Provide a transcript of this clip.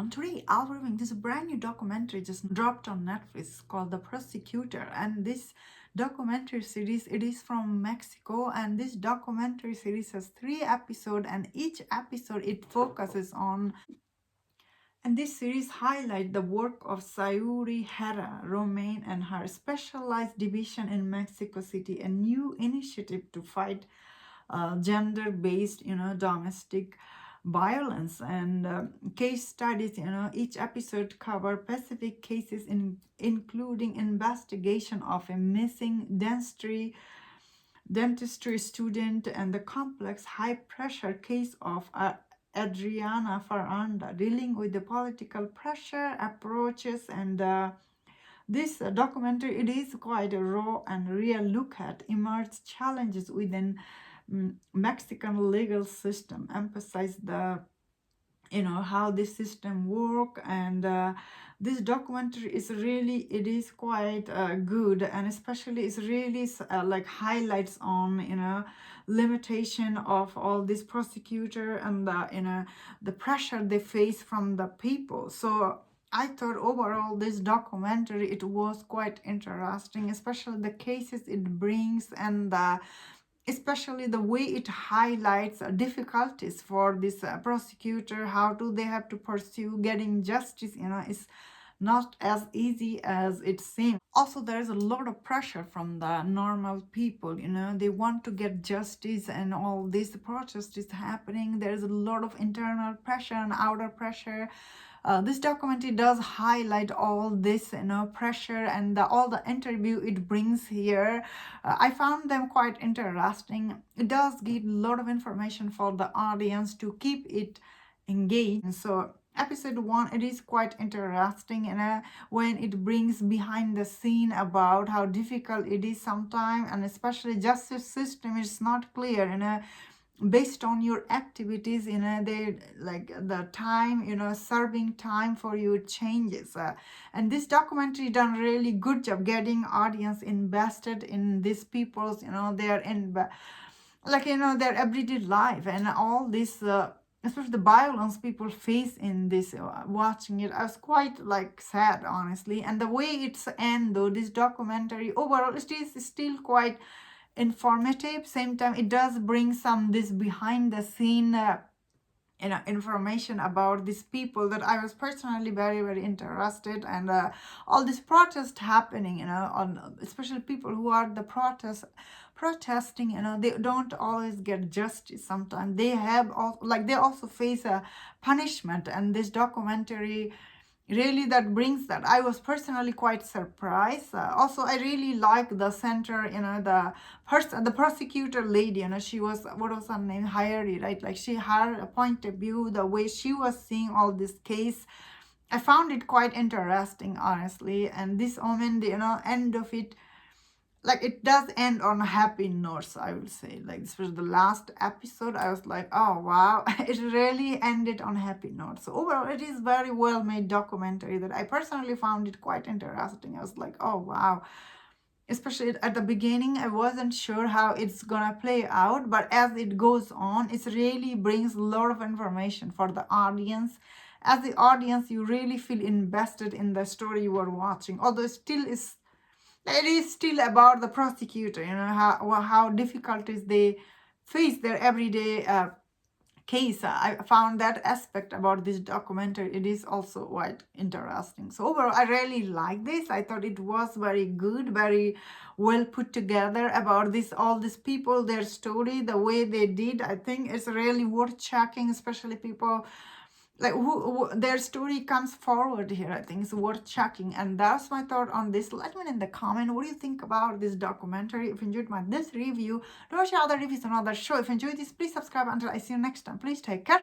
everyone. Today I'll be reviewing this brand new documentary just dropped on Netflix called The Prosecutor. And this documentary series, it is from Mexico, and this documentary series has 3 episodes, and each episode it focuses on, and this series highlight the work of Sayuri Hera Romain and her specialized division in Mexico City, a new initiative to fight gender-based, domestic violence. And case studies, each episode cover specific cases including investigation of a missing dentistry student and the complex high-pressure case of Adriana Faranda, dealing with the political pressure approaches. And this documentary, it is quite a raw and real look at emerged challenges within Mexican legal system, emphasize the how this system work. And this documentary is really, it is quite good, and especially it's really like highlights on limitation of all this prosecutor and the pressure they face from the people. So I thought overall this documentary, it was quite interesting, especially the cases it brings, and especially the way it highlights difficulties for this prosecutor. How do they have to pursue getting justice? Is not as easy as it seems. Also, there's a lot of pressure from the normal people. They want to get justice, and all this protest is happening. There's a lot of internal pressure and outer pressure. This documentary does highlight all this, pressure, and all the interview it brings here. I found them quite interesting. It does give a lot of information for the audience to keep it engaged. So episode 1, it is quite interesting, and when it brings behind the scene about how difficult it is sometimes, and especially justice system is not clear, based on your activities, they like the time, serving time for you changes. And this documentary done really good job getting audience invested in these people's, their in like their everyday life, and all this especially the violence people face in this. Watching it, I was quite like sad, honestly. And the way it's end though, this documentary overall, it is still quite informative. Same time, it does bring some this behind the scene information about these people that I was personally very, very interested. And all this protest happening, on especially people who are the protesting, they don't always get justice. Sometimes they have they also face a punishment, and this documentary really that brings that. I was personally quite surprised. Also, I really like the center, the prosecutor lady, she was, what was her name, Hayari, right? Like her point of view, the way she was seeing all this case, I found it quite interesting, honestly. And this woman, the end of it, like it does end on a happy note, I will say. Like this was the last episode, I was like, oh wow, it really ended on a happy note. So overall, it is very well made documentary that I personally found it quite interesting. I was like, oh wow. Especially at the beginning, I wasn't sure how it's gonna play out, but as it goes on, it really brings a lot of information for the audience. As the audience, you really feel invested in the story you are watching, although it is still about the prosecutor, how difficulties they face their everyday case. I found that aspect about this documentary, it is also quite interesting. So overall, I really like this. I thought it was very good, very well put together about all these people, their story, the way they did. I think it's really worth checking, especially people like who their story comes forward here. I think it's worth checking. And that's my thought on this. Let me know in the comment, what do you think about this documentary? If you enjoyed this review, do share other reviews on other show. If you enjoyed this, please subscribe. Until I see you next time, please take care.